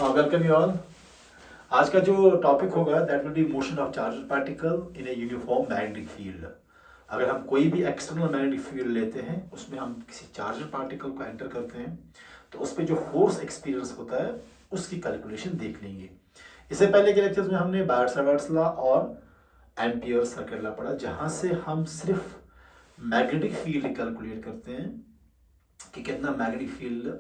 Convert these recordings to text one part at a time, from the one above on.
Welcome you all. आज का जो टॉपिक होगा that will be motion of charger particle in a uniform magnetic field. अगर हम कोई भी एक्सटर्नल मैग्नेटिक फील्ड लेते हैं, उसमें हम किसी चार्जर पार्टिकल को एंटर करते हैं, तो उस पर जो फोर्स एक्सपीरियंस होता है उसकी कैलकुलेशन देख लेंगे। इससे पहले के लेक्चर्स में हमने बायर्स लॉ और एम्पियर सर्किट लॉ पढ़ा, जहाँ से हम सिर्फ मैग्नेटिक फील्ड कैलकुलेट करते हैं कि कितना magnetic field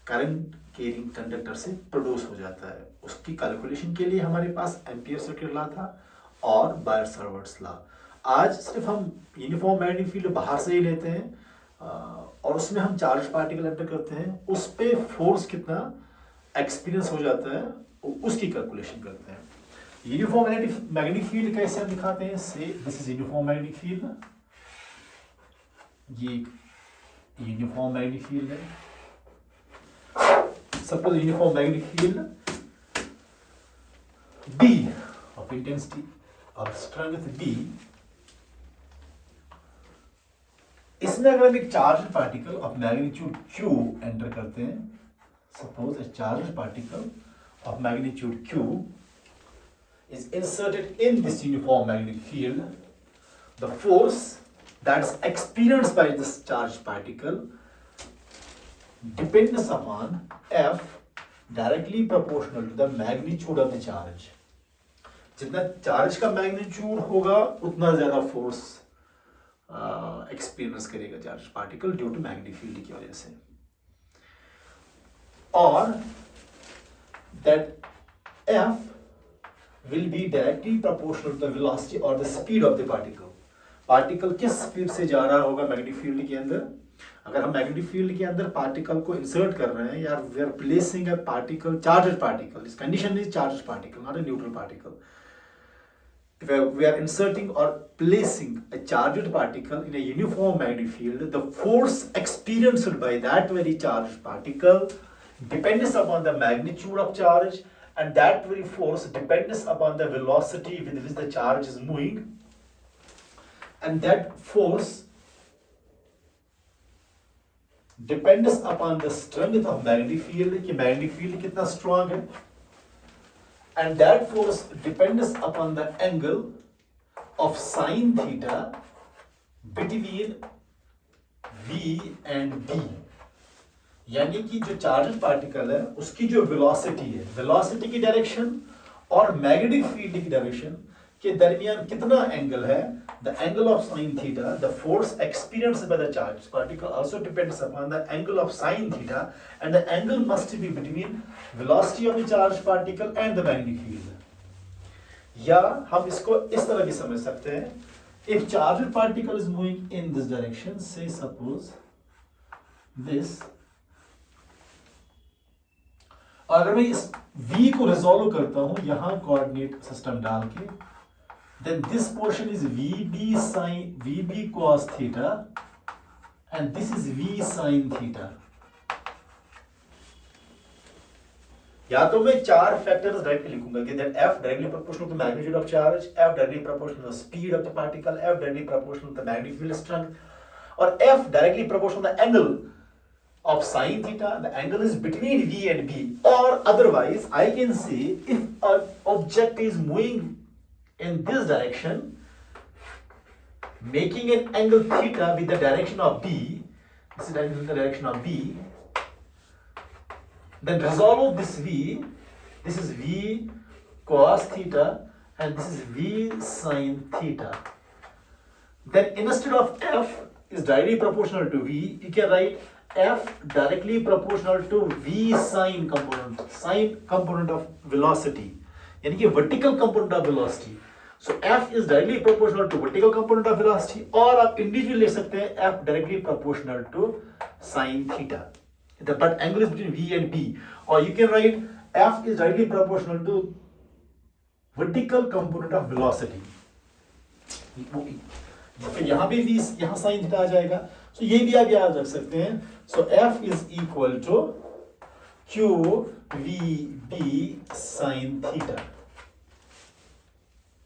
current carrying conductor से प्रोड्यूस हो जाता है। उसकी कैलकुलेशन के लिए हमारे पास एम्पियर सर्किट लॉ था और बायर्स लॉ। आज सिर्फ हम यूनिफॉर्म मैग्नेटिक फील्ड बाहर से ही लेते हैं और उसमें हम चार्ज पार्टिकल एंटर करते हैं, उस पर फोर्स कितना एक्सपीरियंस हो जाता है उसकी कैलकुलेशन करते हैं। यूनिफॉर्म मैग्नेटिक फील्ड कैसे हम दिखाते हैं, से this is uniform magnetic field. ये यूनिफॉर्म मैग्नेटिक फील्ड है। Suppose uniform magnetic field B of intensity or strength B, इसमें अगर हम एक charge particle of magnitude Q enter करते हैं, suppose A charge particle of magnitude Q is inserted in this uniform magnetic field, the force that is experienced by this charged particle depends upon F directly proportional to the magnitude of the charge। जितना charge का magnitude होगा उतना ज्यादा force experience करेगा charge particle due to magnetic field की वजह से, और that F will be directly proportional to the velocity or the speed of the particle। Particle किस स्पीड से जा रहा होगा मैग्नेटिक फील्ड के अंदर। अगर हम मैग्नेटिक फील्ड के अंदर पार्टिकल को इंसर्ट कर रहे हैं, या we are placing a particle, charged particle, this condition is charged particle not a neutral particle. If we are inserting or placing a charged particle in a uniform magnetic field, the force experienced by that very charged particle depends upon the magnitude of charge, and that very force depends upon the velocity with which the charge is moving, and that force depends upon the strength of magnetic field, कि magnetic field कितना strong है, and that force depends upon the angle of sin theta between V and B। यानी कि जो charge particle है उसकी जो velocity है, वेलोसिटी की डायरेक्शन और मैग्नेटिक फील्ड की डायरेक्शन के दरमियान कितना एंगल है, the angle of sin theta, the force experienced by the charged particle also depends upon the angle of sin theta, and the angle must be between velocity of the charged particle and the magnetic field। या हम इसको इस तरह भी समझ सकते हैं, if charged particle is moving in this direction, say suppose this, अगर मैं इस v को रिजॉल्व करता हूं यहां कोऑर्डिनेट सिस्टम डाल के, then this portion is VB cos theta and this is V sin theta। या तो मैं चार फैक्टर्स डायरेक्टली लिखूंगा कि that F directly proportional to magnitude of charge, F directly proportional to the speed of the particle, F directly proportional to the magnetic field strength, और F directly proportional to the angle of sin theta, the angle is between V and B। or otherwise I can say if an object is moving in this direction, making an angle theta with the direction of B, this is the direction of B, then resolve this V, this is V cos theta and this is V sin theta, then instead of F is directly proportional to V, you can write F directly proportional to V sin component of velocity, यानी कि vertical component of velocity। So F is directly proportional to vertical component of velocity, और आप individual ले सकते हैं F directly proportional to sin theta, but angle is between V and B, or you can write F is directly proportional to vertical component of velocity। फिर यहाँ भी V, यहाँ sin theta आ जाएगा, so ये भी आप याद रख सकते हैं। So F is equal to QVB sin theta।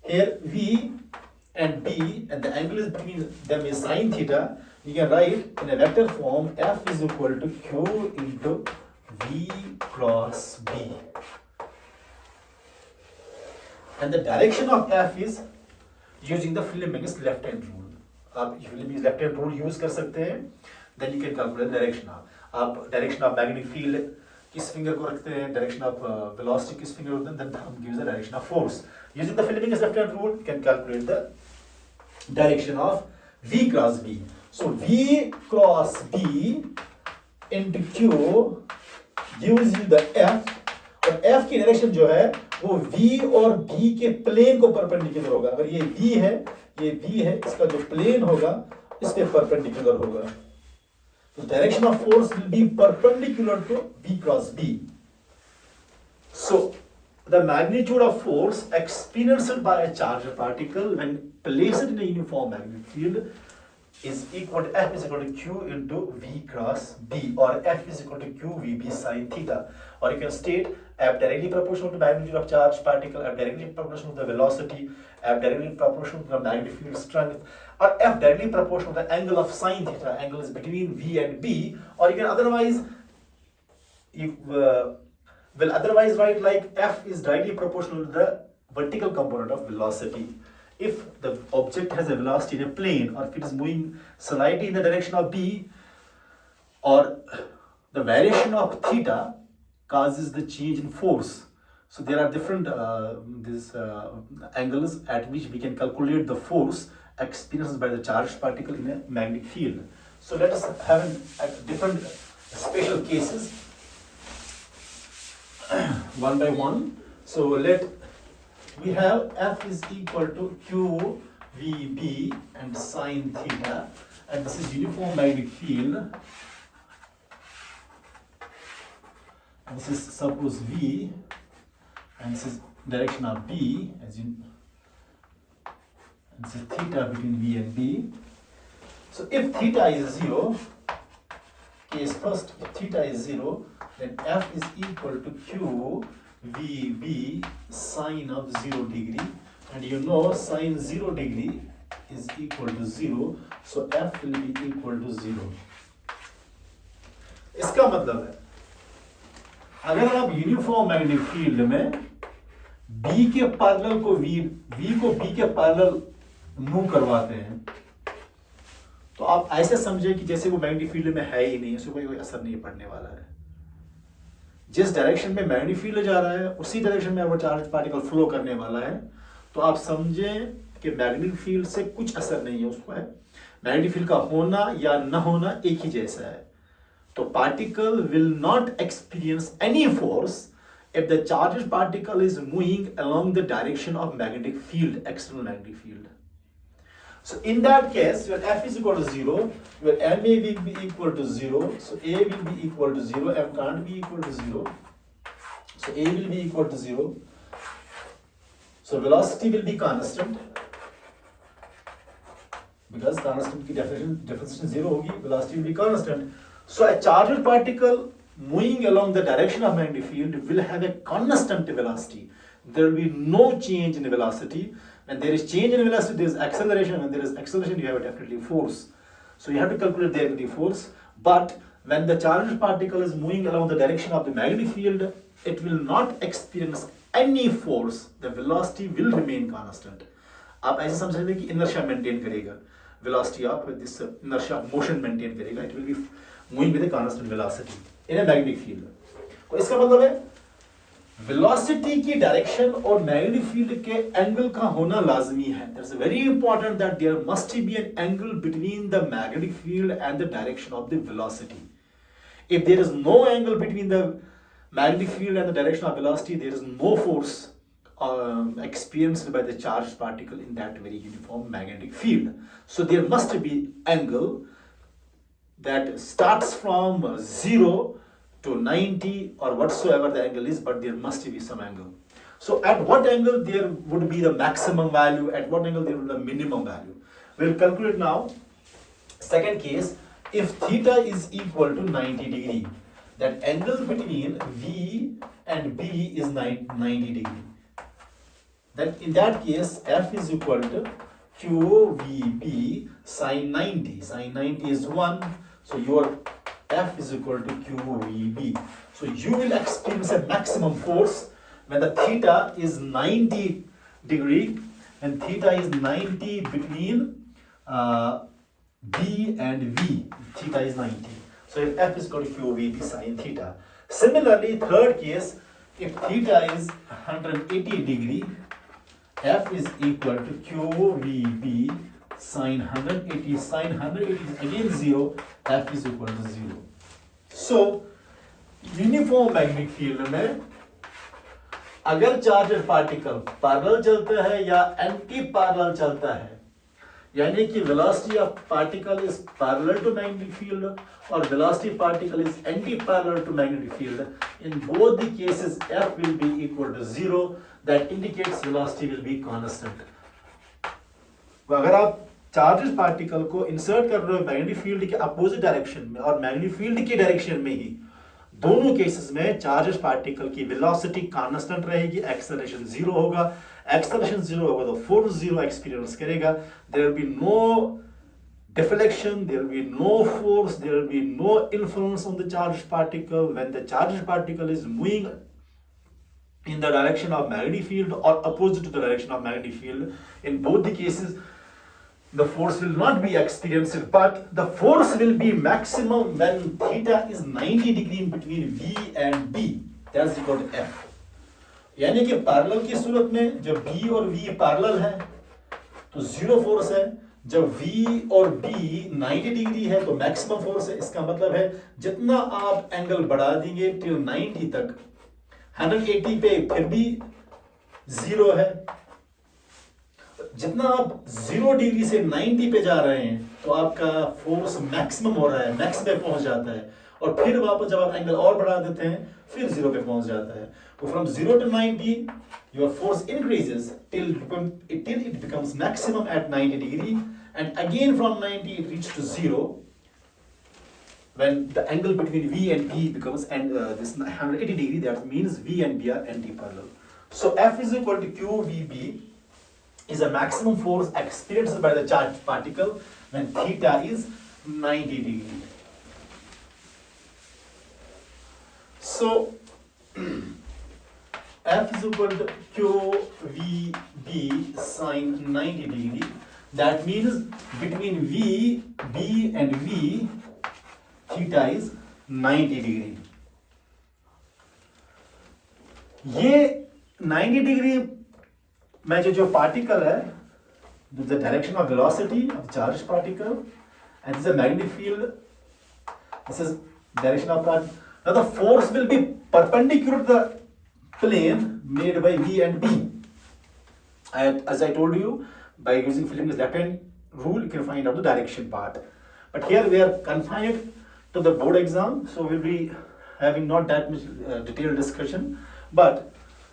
Here V and B and the angle is between them is sin theta, you can write in a vector form F is equal to Q into V cross B। and the direction of F is using the Fleming's left hand rule. आप Fleming's left hand rule use कर सकते हैं, then you can calculate direction. आप direction of magnetic field किस finger को रखते हैं, direction of velocity किस finger को रखते हैं, then gives the direction of force. Using the Fleming's left hand rule, you can calculate the direction of V cross B. So V cross B into Q gives you the F, और F की direction जो है वो V और B के plane को perpendicular होगा. अगर ये V है, ये V है, इसका जो प्लेन होगा इस पे परपेंडिकुलर होगा. तो direction of force will be perpendicular to V cross B. So the magnitude of force experienced by a charged particle when placed in a uniform magnetic field is equal to F is equal to Q into V cross B, or F is equal to Q VB sin theta, or you can state F directly proportional to magnitude of charged particle, F directly proportional to the velocity, F directly proportional to the magnetic field strength, or F directly proportional to the angle of sin theta. Angle is between V and B, or you can otherwise will otherwise write like F is directly proportional to the vertical component of velocity. If the object has a velocity in a plane, or if it is moving slightly in the direction of B, or the variation of theta causes the change in force. So there are different angles at which we can calculate the force experienced by the charged particle in a magnetic field. So let us have different special cases one by one. So we have F is equal to Q VB and sin theta, and this is uniform magnetic field. And this is suppose V, and this is direction of B, as in, and this is theta between V and B. So if theta is 0, case first, if theta is 0, then F is equal to Q VB sine of 0 degree, and you know sine 0 degree is equal to 0, so F will be equal to 0. इसका मतलब है अगर आप uniform magnetic field में B के parallel को V को B के पैरेलल मूव करवाते हैं, तो आप ऐसे समझे कि जैसे वो मैग्नेटिक फील्ड में है ही नहीं, उसको कोई असर नहीं पड़ने वाला है. जिस डायरेक्शन में मैग्नेटिक फील्ड जा रहा है उसी डायरेक्शन में वो चार्ज पार्टिकल फ्लो करने वाला है, तो आप समझें कि मैग्नेटिक फील्ड से कुछ असर नहीं है उसको है. मैग्नेटिक फील्ड का होना या न होना एक ही जैसा है. तो particle will not experience any force if the charged particle is moving along the direction of magnetic field, external magnetic field. So in that case, your F is equal to 0, your MA will be equal to 0, so A will be equal to 0, M can't be equal to 0, so A will be equal to 0, so velocity will be constant, because constant की definition 0 होगी, velocity will be constant. So a charged particle moving along the direction of magnetic field will have a constant velocity. There will be no change in velocity. When there is change in velocity, there is acceleration. When there is acceleration, you have a definitely force. So you have to calculate the definitely force. But when the charged particle is moving along the direction of the magnetic field, it will not experience any force. The velocity will remain constant. आप ऐसे समझ सकते हैं कि inertia maintain करेगा. Velocity of this inertia motion maintain करेगा. It will be moving with a constant velocity in a magnetic field. तो इसका मतलब है वेलोसिटी की डायरेक्शन और मैग्नेटिक फील्ड के एंगल का होना लाजमी है. That's very important that there must be an angle between the magnetic field and the direction of the velocity. If there is no angle between the magnetic field and the direction of velocity, there is no force experienced by the charged particle in that very uniform magnetic field. So there must be angle that starts from 0 to 90 or whatsoever the angle is, but there must be some angle. So at what angle there would be the maximum value, at what angle there would be the minimum value. We'll calculate now. Second case, if theta is equal to 90 degree, that angle between V and B is 90 degree. Then in that case, F is equal to QVB sin 90. Sin 90 is 1, so your F is equal to QVB. So you will experience a maximum force when the theta is 90 degree and theta is 90 between B and V. Theta is 90. So if F is equal to QVB sine theta. Similarly, third case, if theta is 180 degree, F is equal to QVB sine 180. Sine 180 is again 0. F is equal to 0. So uniform magnetic field में अगर charged particle parallel चलता है या anti parallel चलता है, यानी कि velocity of particle is parallel to magnetic field और velocity particle is anti parallel to magnetic field, in both the cases F will be equal to 0. That indicates velocity will be constant. अगर आप charges particle को insert कर रहे हो magnetic field के opposite direction में और मैग्नेटिक फील्ड के डायरेक्शन में ही, दोनों केसेस में चार्जेस पार्टिकल की वेलोसिटी कांस्टेंट रहेगी, एक्सेलरेशन 0 होगा. एक्सेलरेशन 0 होगा तो फोर्स 0 एक्सपीरियंस करेगा. There will be no deflection, there will be no force, there will be no influence on the charged particle. When the charged particle is moving in the direction of magnetic field or opposite to the direction of magnetic field, in both the cases the force will not be experienced, but the force will be maximum when theta is 90 degree in between V and B. That's equal to F. यानी कि parallel की सूरत में जब B और V parallel है तो zero force है, जब V और B 90 डिग्री है तो मैक्सिमम फोर्स है. इसका मतलब है जितना आप एंगल बढ़ा देंगे टिल 90 तक, 180 पे फिर भी जीरो है. जितना आप 0 डिग्री से 90 पे जा रहे हैं तो आपका फोर्स मैक्सिमम हो रहा है, मैक्स पे पहुंच जाता है, और फिर वापस जब आप एंगल और बढ़ा देते हैं फिर 0 पे पहुंच जाता है. तो from 0 to 90 your force increases till it becomes maximum at 90 degree, and again from 90 it reaches to 0 when the angle between V and B becomes this 180 degree. That means V and B are anti-parallel. So F is equal to QVB is a maximum force experienced by the charged particle when theta is 90 degree. So F is equal to QVB sine 90 degree. That means between V, B and V, theta is 90 degree. ये 90 degree में जो particle है, the direction of velocity of the charged particle, and this is a magnetic field. This is direction of part. Now the force will be perpendicular to the plane made by V and B. And as I told you, by using Fleming's left hand rule, you can find out the direction part. But here we are confined to the board exam, so we'll be having not that much detailed discussion. But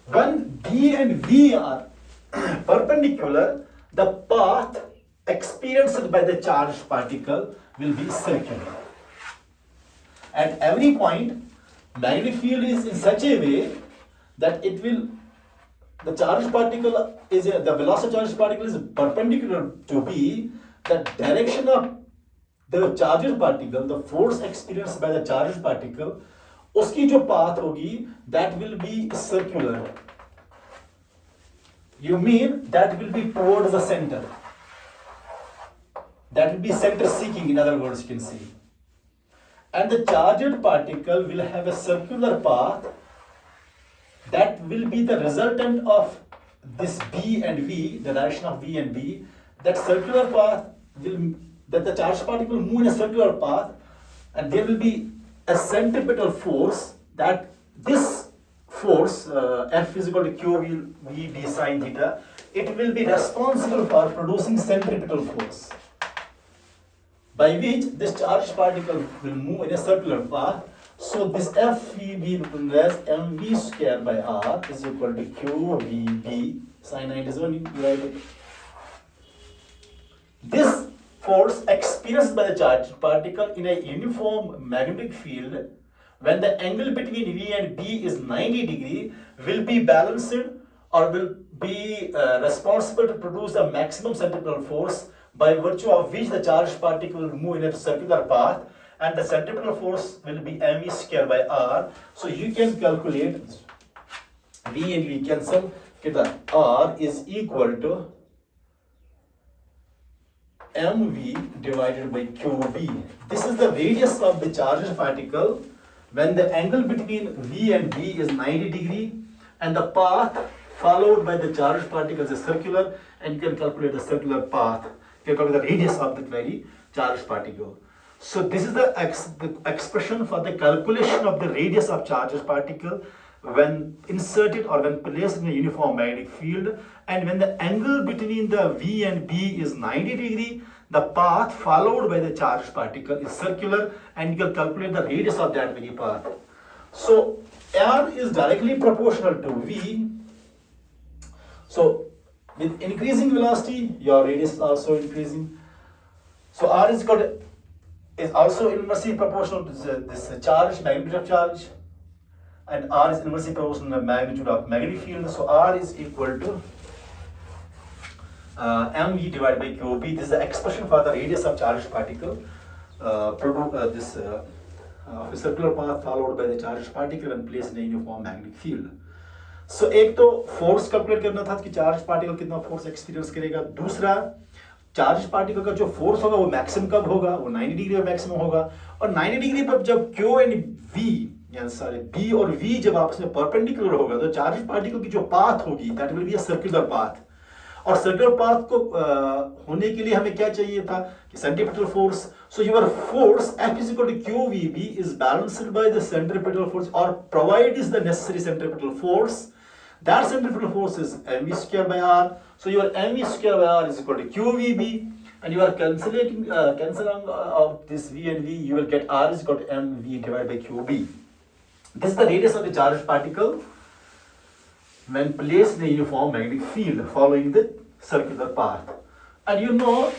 when B and V are perpendicular, the path experienced by the charged particle will be circular. At every point, magnetic field is in such a way that it will, the charged particle is, the velocity charged particle is perpendicular to B. The direction of the charged particle, the force experienced by the charged particle, उसकी जो path होगी, that will be circular. You mean that will be towards the center. That will be center seeking, in other words, you can see. And the charged particle will have a circular path that will be the resultant of this B and V, the direction of V and B. That circular path will, that the charged particle move in a circular path, and there will be a centripetal force, that this force, F is equal to Q V B sine theta, it will be responsible for producing centripetal force, by which this charged particle will move in a circular path. So this F will be written as mv square by r is equal to Q V B sine 90 is when you write it. This force experienced by the charged particle in a uniform magnetic field when the angle between V and B is 90 degree will be balanced or will be responsible to produce a maximum centripetal force, by virtue of which the charged particle will move in a circular path, and the centripetal force will be mv square by r. So you can calculate V and V cancel that R is equal to mv divided by qb. This is the radius of the charged particle when the angle between v and b is 90 degree and the path followed by the charged particle is circular, and you can calculate the circular path. You can calculate the radius of that very charged particle. So this is the expression for the calculation of the radius of charged particle when inserted or when placed in a uniform magnetic field, and when the angle between the V and B is 90 degree, the path followed by the charged particle is circular, and you can calculate the radius of that very path. So R is directly proportional to V. So with increasing velocity, your radius is also increasing. So R is also inversely proportional to this charge, magnitude of charge, and R is inversely proportional to the magnitude of magnetic field. So R is equal to mv divided by qb. This is the expression for the radius of charged particle, a circular path followed by the charged particle and placed in a uniform magnetic field. So एक तो force calculate करना था कि charge particle कितना force experience करेगा, दूसरा charge particle का जो फोर्स होगा वो मैक्सिमम कब होगा, वो 90 डिग्री पर मैक्सिमम होगा, और 90 डिग्री पर जब Q एंड V यानी सारे B और V जब आपस में परपेंडिकुलर होगा तो चार्ज पार्टिकल की जो पाथ होगी that will be a circular path. और सर्कुलर पाथ को होने के लिए हमें क्या चाहिए था कि centripetal force. So your force F is equal to QVB is balanced by the centripetal force or provides the necessary centripetal force. That centripetal force is mv square by r. So your mv square by r is equal to qvb, and you are cancelling out this v and v. You will get r is equal to mv divided by qb. This is the radius of the charged particle when placed in a uniform magnetic field following the circular path. And you know,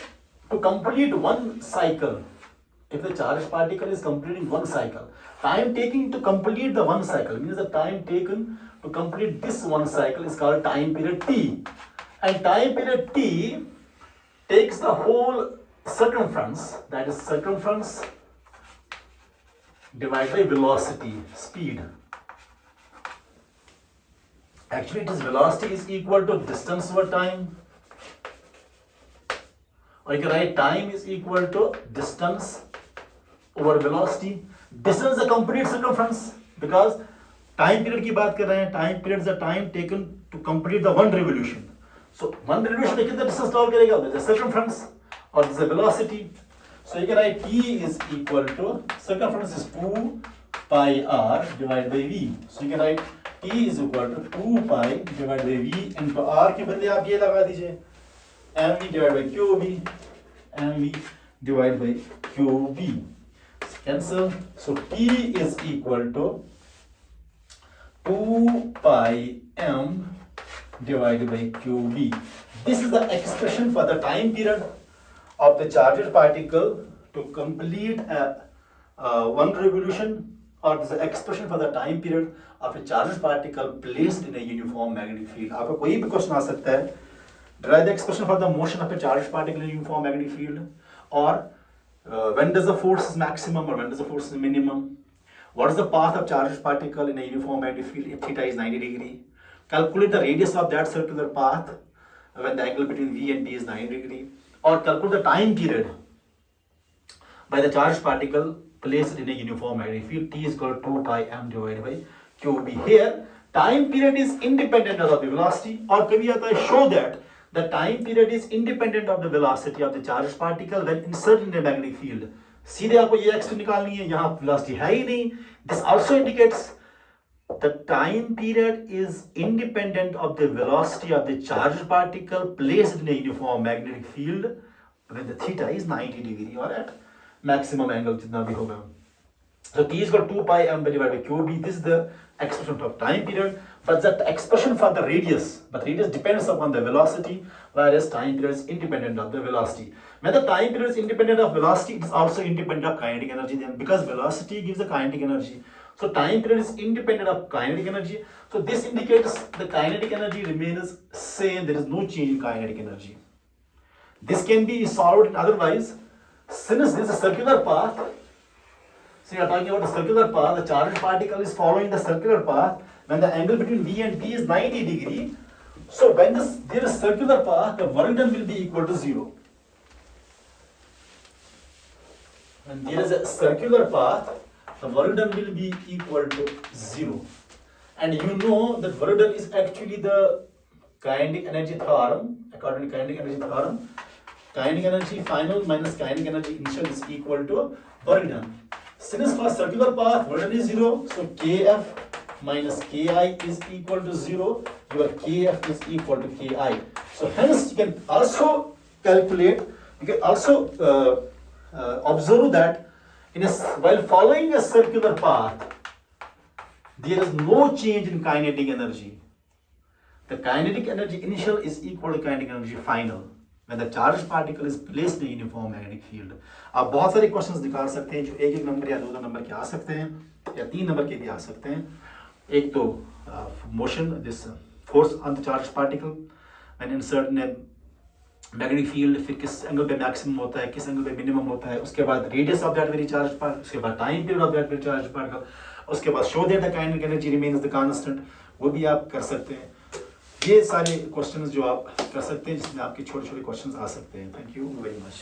to complete one cycle, if the charged particle is completing one cycle, time taking to complete the one cycle means the time taken to complete this one cycle is called time period t. And time period t takes the whole circumference, that is circumference divided by velocity, speed. Actually it is velocity is equal to distance over time, or you can write time is equal to distance over velocity. Distance is the complete circumference because time period की बात कर रहे हैं. Time period is the time taken to complete the one revolution. So one revolution में कितना distance travel करेगा? That is the circumference or this is the velocity. So you can write T is equal to circumference is 2 pi r divided by v. So you can write T is equal to 2 pi divided by v, and for r के बदले आप ये लगा दीजिए mv divided by qb, mv divided by qb. Cancel. So T is equal to 2 pi m divided by qb. This is the expression for the time period of the charged particle to complete one revolution, or this is the expression for the time period of a charged particle placed in a uniform magnetic field. आपको कोई भी question आ सकता है. Derive the expression for the motion of a charged particle in a uniform magnetic field, or when does the force is maximum or when does the force is minimum? What is the path of charged particle in a uniform magnetic field if theta is 90 degree? Calculate the radius of that circular path when the angle between V and B is 90 degree. Or calculate the time period by the charged particle placed in a uniform magnetic field. T is equal to 2 pi m divided by qb. Here, time period is independent of the velocity, or कभी आता है show that the time period is independent of the velocity of the charged particle when inserted in a magnetic field. सीधे आपको ये x निकालनी है, यहाँ velocity है ही नहीं. This also indicates the time period is independent of the velocity of the charged particle placed in a uniform magnetic field when the theta is 90 degree or at maximum angle जितना भी होगा. So T is equal to 2 pi m divided by qb. This is the expression of time period, but the expression for the radius. But radius depends upon the velocity, whereas time period is independent of the velocity. When the time period is independent of velocity, it is also independent of kinetic energy. Then, because velocity gives the kinetic energy, so time period is independent of kinetic energy. So this indicates the kinetic energy remains same. There is no change in kinetic energy. This can be solved in otherwise. Since this is a circular path, so you are talking about the circular path, the charged particle is following the circular path. When the angle between V and B is 90 degree, So when there is circular path, the work done will be equal to 0. When there is a circular path, the work done will be equal to 0. And you know that work done is actually the kinetic energy theorem. According to kinetic energy theorem, kinetic energy final minus kinetic energy initial is equal to work done. Since for circular path, work done is 0, so Kf minus Ki is equal to 0. Your Kf is equal to Ki. So hence you can also calculate, you can also observe that while following a circular path, there is no change in kinetic energy. The kinetic energy initial is equal to kinetic energy final when the charged particle is placed in a uniform magnetic field. आप बहुत सारे questions निकाल सकते हैं जो एक number या 2 number के आ सकते हैं या 3 नंबर के भी आ सकते हैं. एक तो motion this force on the charge particle when insert in magnetic field, फिर किस एंगल पे मैक्सिमम होता है, किस एंगल पे मिनिमम होता है, उसके बाद radius of that very charge particle, उसके बाद time period of that very charge particle, उसके बाद show that the kinetic energy remains the constant, वो भी आप कर सकते हैं. ये सारे क्वेश्चंस जो आप कर सकते हैं जिसमें आपके छोटे छोटे क्वेश्चंस आ सकते हैं. Thank you very much.